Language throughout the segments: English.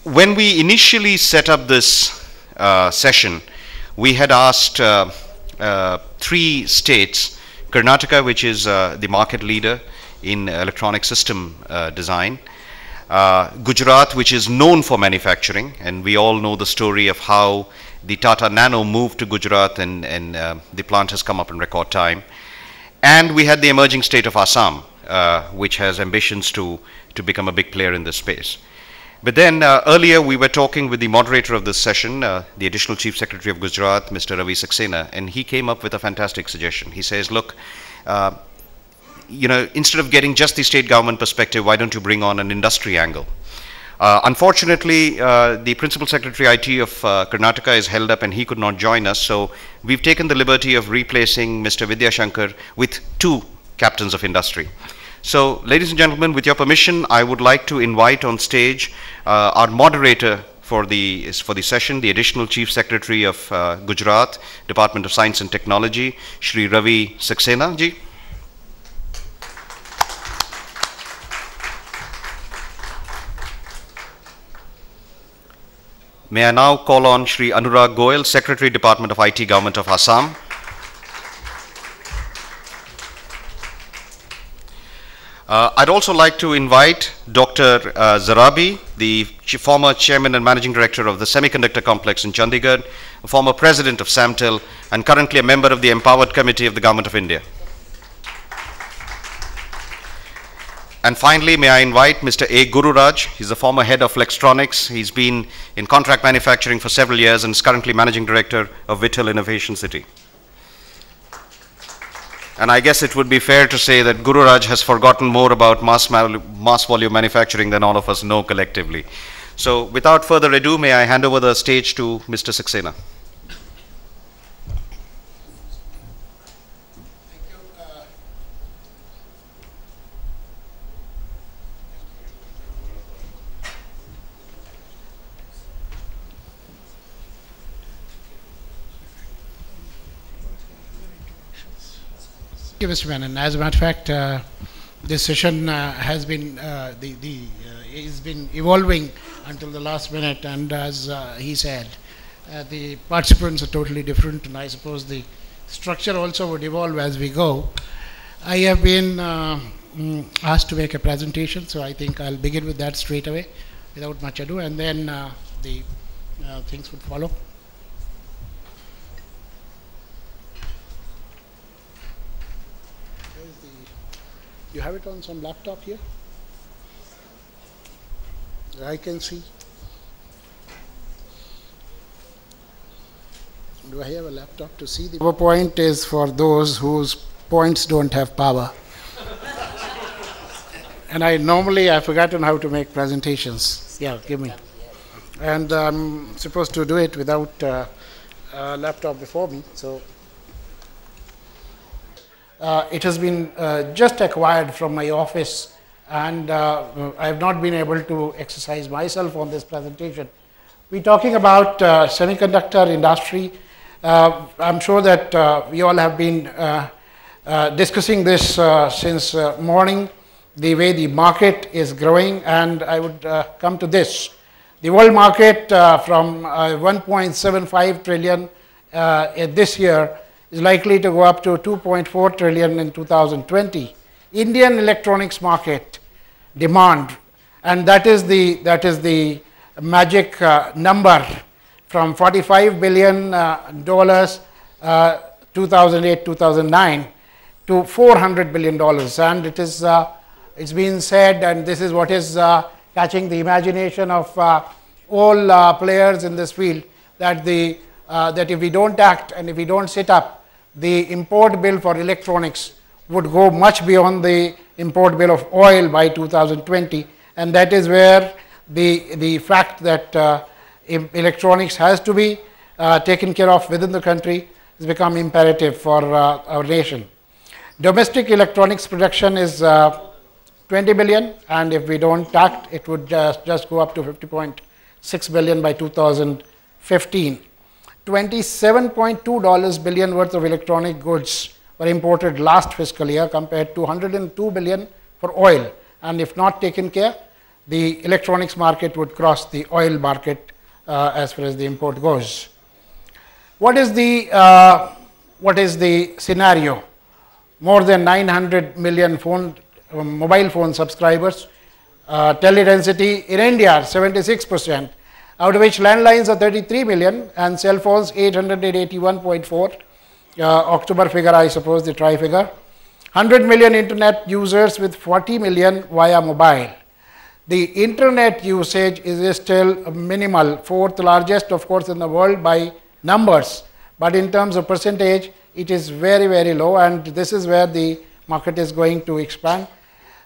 When we initially set up this session, we had asked three states: Karnataka, which is the market leader in electronic system design; Gujarat, which is known for manufacturing, and we all know the story of how the Tata Nano moved to Gujarat, and the plant has come up in record time. And we had the emerging state of Assam, which has ambitions to become a big player in this space. But then earlier we were talking with the moderator of this session, the Additional Chief Secretary of Gujarat, Mr. Ravi Saxena, and he came up with a fantastic suggestion. He says, look, instead of getting just the state government perspective, why don't you bring on an industry angle? Unfortunately, the Principal Secretary IT of Karnataka is held up and he could not join us, so we've taken the liberty of replacing Mr. Vidya Shankar with two captains of industry. So, ladies and gentlemen, with your permission, I would like to invite on stage our moderator for the session, the Additional Chief Secretary of Gujarat, Department of Science and Technology, Shri Ravi Saxena ji. May I now call on Shri Anurag Goyal, Secretary, Department of IT, Government of Assam. I'd also like to invite Dr. Zarabi, the former Chairman and Managing Director of the Semiconductor Complex in Chandigarh, a former President of SAMTEL, and currently a member of the Empowered Committee of the Government of India. And finally, may I invite Mr. A. Gururaj. He's the former head of Flextronics. He's been in contract manufacturing for several years and is currently Managing Director of Vittal Innovation City. And I guess it would be fair to say that Gururaj has forgotten more about mass volume manufacturing than all of us know collectively. So without further ado, may I hand over the stage to Mr. Saxena. Mr. Menon. As a matter of fact, this session has been evolving until the last minute, and as he said, the participants are totally different, and I suppose the structure also would evolve as we go. I have been asked to make a presentation, so I think I'll begin with that straight away without much ado, and then the things would follow. You have it on some laptop here? I can see. Do I have a laptop to see? The PowerPoint is for those whose points don't have power. And I've forgotten how to make presentations. Yeah, give me. And I'm supposed to do it without a laptop before me, so. It has been just acquired from my office, and I have not been able to exercise myself on this presentation. We're talking about semiconductor industry. I'm sure that we all have been discussing this since morning, the way the market is growing, and I would come to this. The world market from 1.75 trillion this year is likely to go up to 2.4 trillion in 2020. Indian electronics market demand, and that is the magic number, from $45 billion 2008-2009 to $400 billion, and it is it's been said, and this is what is catching the imagination of all players in this field, that that if we don't act and if we don't sit up, the import bill for electronics would go much beyond the import bill of oil by 2020, and that is where the fact that electronics has to be taken care of within the country has become imperative for our nation. Domestic electronics production is 20 billion, and if we don't act, it would just go up to 50.6 billion by 2015. $27.2 billion worth of electronic goods were imported last fiscal year, compared to 102 billion for oil, and if not taken care, the electronics market would cross the oil market as far as the import goes. What is the scenario? More than 900 million mobile phone subscribers. Teledensity in India 76%, out of which landlines are 33 million and cell phones 881.4. October figure, I suppose, the TRI figure. 100 million internet users with 40 million via mobile. The internet usage is still minimal, fourth largest, of course, in the world by numbers, but in terms of percentage, it is very, very low, and this is where the market is going to expand.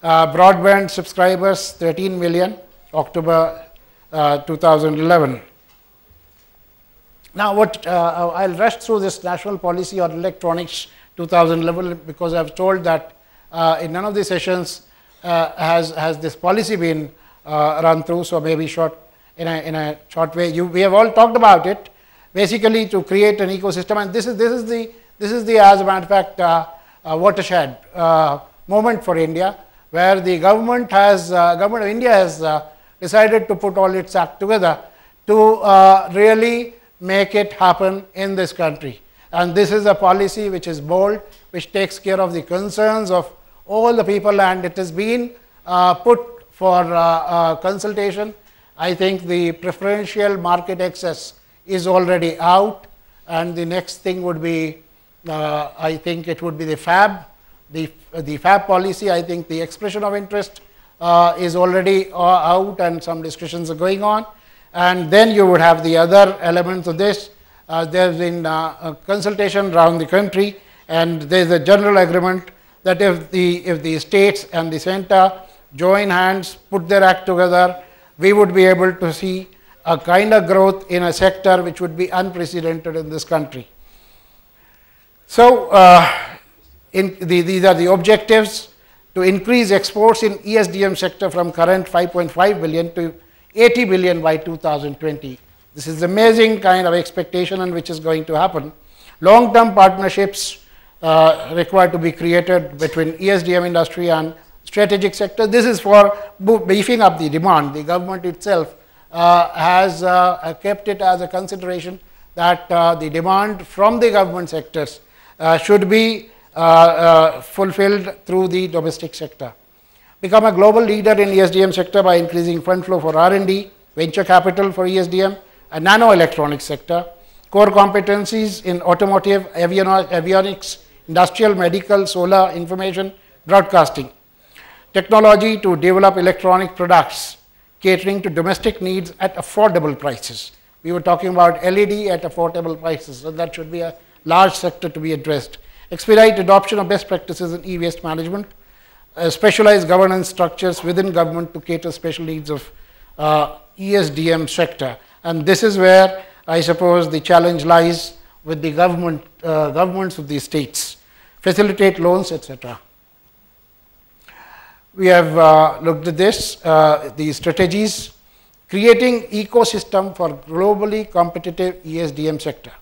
Broadband subscribers 13 million, October 2011. Now, I'll rush through this national policy on electronics 2011 because I've told that in none of the sessions has this policy been run through, so maybe in a short way. We have all talked about it, basically to create an ecosystem, and this is the as a matter of fact watershed moment for India, where the government of India has decided to put all its act together to really make it happen in this country. And this is a policy which is bold, which takes care of the concerns of all the people, and it has been put for consultation. I think the preferential market access is already out, and the next thing would be, I think it would be the FAB. The FAB policy, I think the expression of interest is already out and some discussions are going on. And then you would have the other elements of this. There has been a consultation around the country, and there is a general agreement that if the states and the center join hands, put their act together, we would be able to see a kind of growth in a sector which would be unprecedented in this country. So, these are the objectives: to increase exports in ESDM sector from current 5.5 billion to 80 billion by 2020. This is amazing kind of expectation and which is going to happen. Long-term partnerships required to be created between ESDM industry and strategic sector. This is for beefing up the demand. The government itself has kept it as a consideration that the demand from the government sectors should be fulfilled through the domestic sector. Become a global leader in ESDM sector by increasing fund flow for R&D, venture capital for ESDM, and nano electronics sector. Core competencies in automotive, avionics, industrial, medical, solar, information, broadcasting. Technology to develop electronic products catering to domestic needs at affordable prices. We were talking about LED at affordable prices, so that should be a large sector to be addressed. Expedite adoption of best practices in e-waste management. Specialized governance structures within government to cater special needs of ESDM sector. And this is where I suppose the challenge lies with the governments of the states. Facilitate loans, etc. We have looked at this, the strategies, creating ecosystem for globally competitive ESDM sector.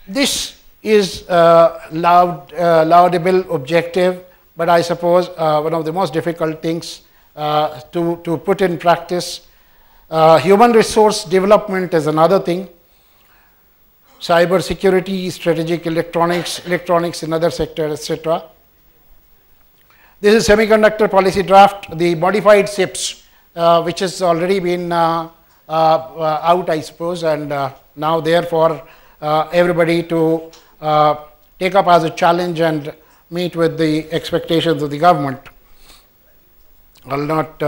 This is a laudable objective, but I suppose one of the most difficult things to put in practice. Human resource development is another thing. Cyber security, strategic electronics in other sectors, etc. This is semiconductor policy draft, the modified SIPs, which has already been out, I suppose, and now therefore everybody to take up as a challenge and meet with the expectations of the government. I will not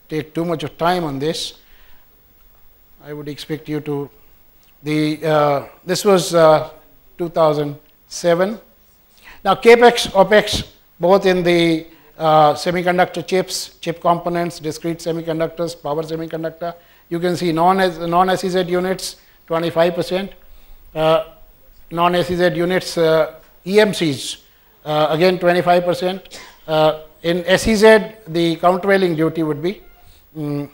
take too much of time on this. I would expect you to. This was 2007. Now, CAPEX, OPEX, both in the semiconductor chips, chip components, discrete semiconductors, power semiconductor. You can see non-SEZ units, 25%. Non-SEZ units, EMCs, again 25%. In SEZ, the countervailing duty would be, the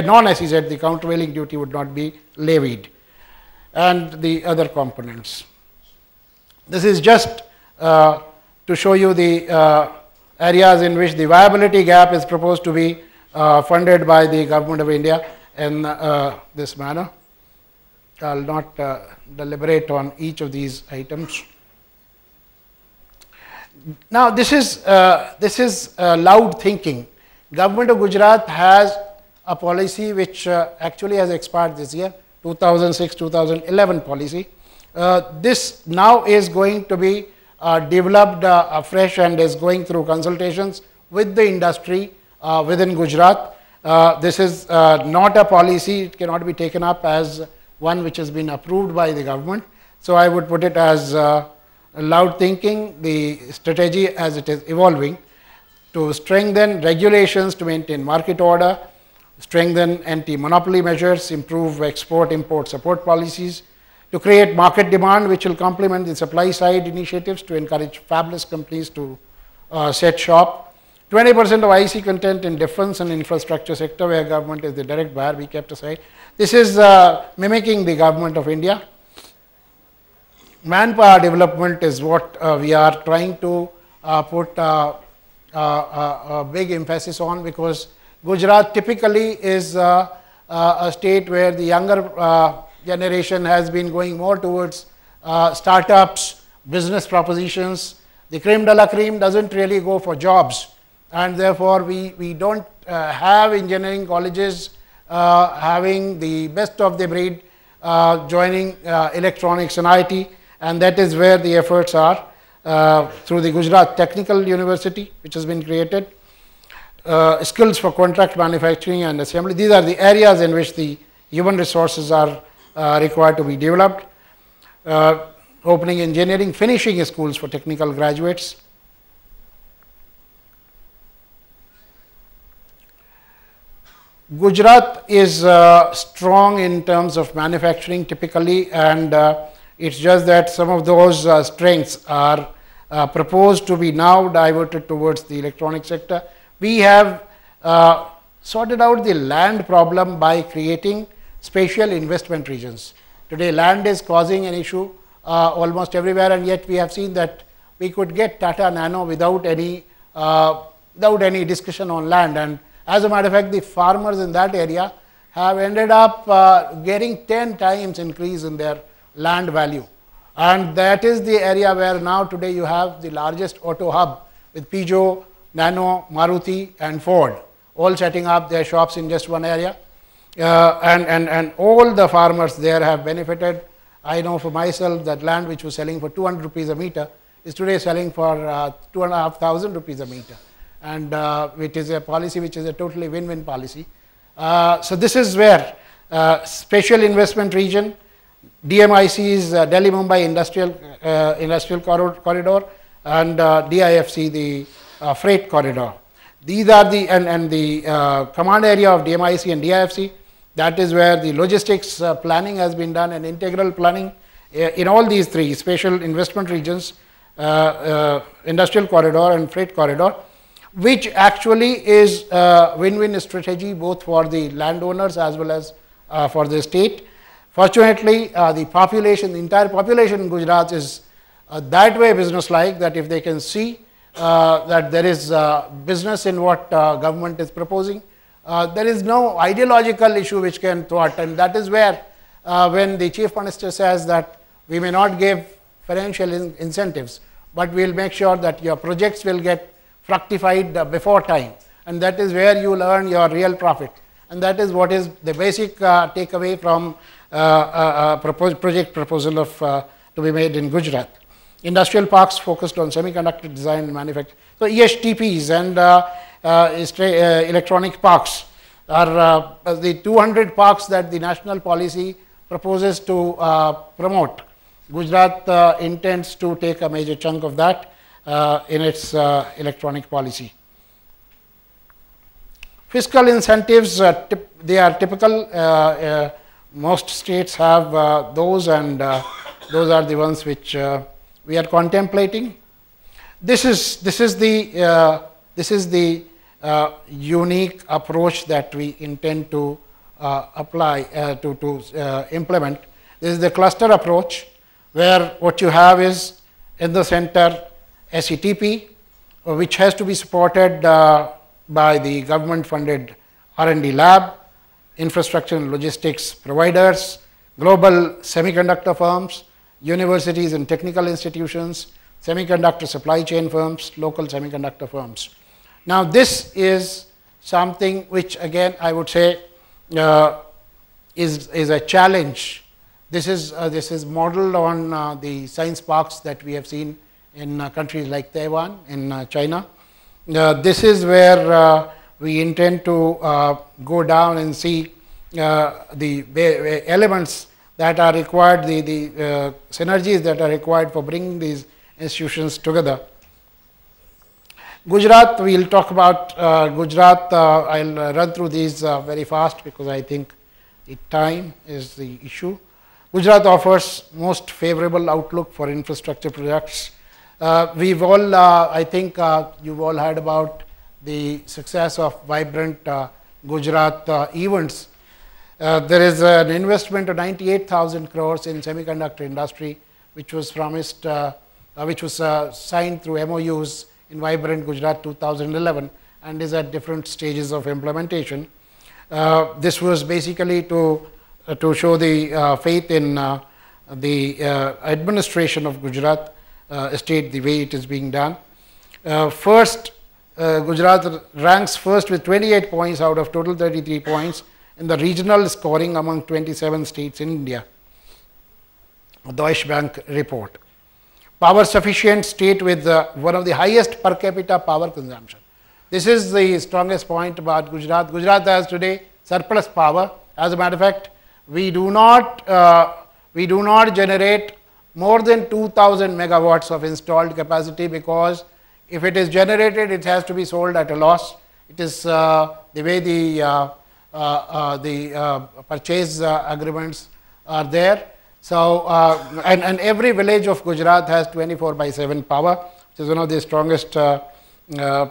non-SEZ, the countervailing duty would not be levied, and the other components. This is just to show you the areas in which the viability gap is proposed to be funded by the Government of India in this manner. I will not deliberate on each of these items. Now, this is loud thinking. Government of Gujarat has a policy which actually has expired this year, 2006-2011 policy. This now is going to be developed afresh and is going through consultations with the industry within Gujarat. This is not a policy, it cannot be taken up as one which has been approved by the government. So, I would put it as loud thinking, the strategy as it is evolving to strengthen regulations to maintain market order, strengthen anti-monopoly measures, improve export-import support policies, to create market demand which will complement the supply side initiatives to encourage fabless companies to set shop. 20% of IC content in defense and infrastructure sector where government is the direct buyer be kept aside. This is mimicking the Government of India. Manpower development is what we are trying to put a big emphasis on, because Gujarat typically is a state where the younger generation has been going more towards startups, business propositions. The creme de la creme doesn't really go for jobs, and therefore we don't have engineering colleges having the best of the breed joining electronics and IT, and that is where the efforts are through the Gujarat Technical University, which has been created. Skills for contract manufacturing and assembly. These are the areas in which the human resources are required to be developed. Opening engineering, finishing schools for technical graduates. Gujarat is strong in terms of manufacturing typically, and it's just that some of those strengths are proposed to be now diverted towards the electronic sector. We have sorted out the land problem by creating spatial investment regions. Today, land is causing an issue almost everywhere, and yet we have seen that we could get Tata Nano without any discussion on land. And as a matter of fact, the farmers in that area have ended up getting 10 times increase in their land value. And that is the area where now today you have the largest auto hub with Peugeot, Nano, Maruti and Ford all setting up their shops in just one area. And all the farmers there have benefited. I know for myself that land which was selling for 200 rupees a meter is today selling for 2,500 rupees a meter. And it is a policy which is a totally win-win policy. So this is where special investment region, DMIC's Delhi Mumbai Industrial Corridor, and DIFC the freight corridor. These are the and the command area of DMIC and DIFC. That is where the logistics planning has been done, and integral planning in all these three special investment regions, industrial corridor and freight corridor, which actually is a win-win strategy both for the landowners as well as for the state. Fortunately, the population, the entire population in Gujarat is that way business-like, that if they can see that there is business in what government is proposing, there is no ideological issue which can thwart, and that is where when the Chief Minister says that we may not give financial incentives, but we will make sure that your projects will get fructified before time, and that is where you will earn your real profit, and that is what is the basic takeaway from project proposal of to be made in Gujarat. Industrial parks focused on semiconductor design and manufacturing. So EHTPs and electronic parks are the 200 parks that the national policy proposes to promote. Gujarat intends to take a major chunk of that in its electronic policy. Fiscal incentives, they are typical. Most states have those, and those are the ones which we are contemplating. This is the unique approach that we intend to apply to implement. This is the cluster approach, where what you have is in the center SETP, which has to be supported by the government-funded R&D lab, infrastructure and logistics providers, global semiconductor firms, universities and technical institutions, semiconductor supply chain firms, local semiconductor firms. Now, this is something which again I would say is a challenge. This is modeled on the science parks that we have seen in countries like Taiwan, in China. This is where we intend to go down and see the elements that are required, the synergies that are required for bringing these institutions together. Gujarat, we will talk about Gujarat. I will run through these very fast because I think the time is the issue. Gujarat offers most favorable outlook for infrastructure projects. We've all, I think you've all heard about the success of Vibrant Gujarat events. There is an investment of 98,000 crores in semiconductor industry, which was promised, which was signed through MOUs in Vibrant Gujarat 2011 and is at different stages of implementation. This was basically to show the faith in the administration of Gujarat state, the way it is being done. First, Gujarat ranks first with 28 points out of total 33 points in the regional scoring among 27 states in India, Deutsche Bank report. Power sufficient state with one of the highest per capita power consumption. This is the strongest point about Gujarat. Gujarat has today surplus power. As a matter of fact, we do not generate more than 2,000 megawatts of installed capacity, because if it is generated, it has to be sold at a loss. It is the way the purchase agreements are there. So, and every village of Gujarat has 24/7 power, which is one of the strongest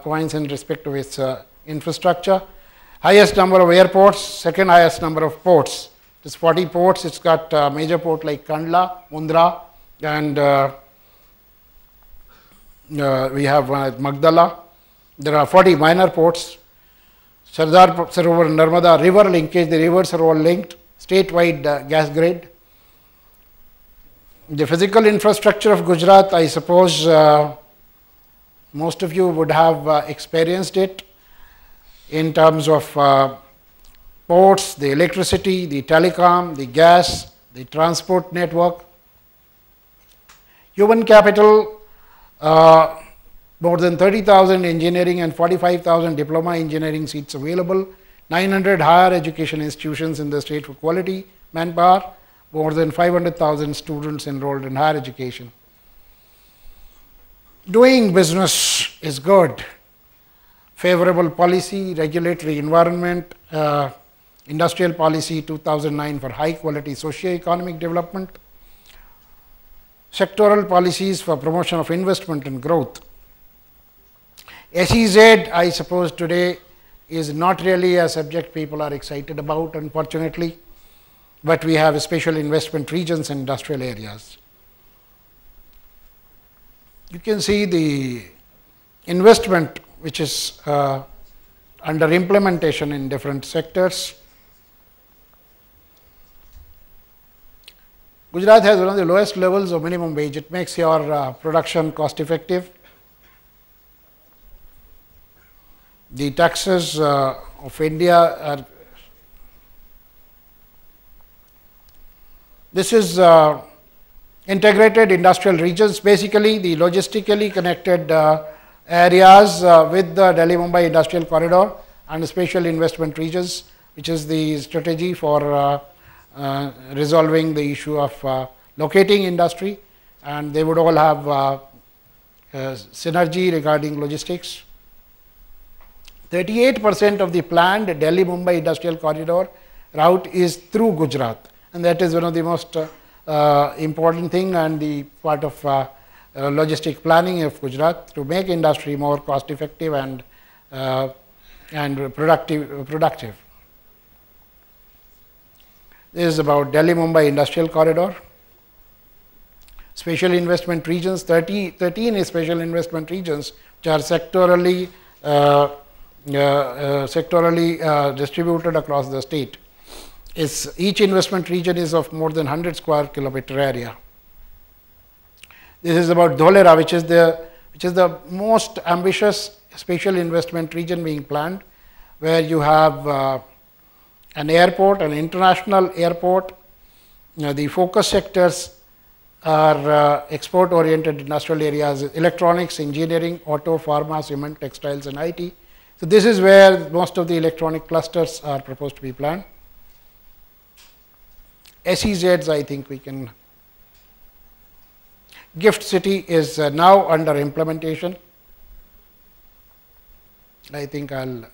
points in respect to its infrastructure. Highest number of airports, second highest number of ports. It is 40 ports. It's got a major port like Kandla, Mundra, and we have one at Magdala. There are 40 minor ports. Sardar Sarovar Narmada river linkage, the rivers are all linked, statewide gas grid. The physical infrastructure of Gujarat, I suppose most of you would have experienced it in terms of ports, the electricity, the telecom, the gas, the transport network. Human capital, more than 30,000 engineering and 45,000 diploma engineering seats available, 900 higher education institutions in the state for quality manpower, more than 500,000 students enrolled in higher education. Doing business is good. Favorable policy, regulatory environment, industrial policy 2009 for high quality socio-economic development, sectoral policies for promotion of investment and growth. SEZ, I suppose today is not really a subject people are excited about, unfortunately, but we have special investment regions and industrial areas. You can see the investment which is under implementation in different sectors. Gujarat has one of the lowest levels of minimum wage. It makes your production cost effective. The taxes of India are, this is integrated industrial regions, basically the logistically connected areas with the Delhi-Mumbai industrial corridor and special investment regions, which is the strategy for resolving the issue of locating industry, and they would all have synergy regarding logistics. 38% of the planned Delhi-Mumbai industrial corridor route is through Gujarat, and that is one of the most important thing and the part of logistic planning of Gujarat to make industry more cost effective and productive. This is about Delhi-Mumbai industrial corridor. Special investment regions, 13 special investment regions, which which are sectorally distributed across the state. Each investment region is of more than 100 square kilometer area. This is about Dholera, which is the most ambitious spatial investment region being planned, where you have an airport, an international airport. The focus sectors are export-oriented industrial areas: electronics, engineering, auto, pharma, cement, textiles, and IT. So this is where most of the electronic clusters are proposed to be planned. SEZs, I think we can. Gift City is now under implementation. I think I'll.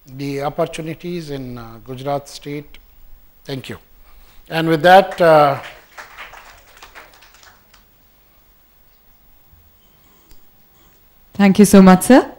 The opportunities in Gujarat state. Thank you. And with that, thank you so much, sir.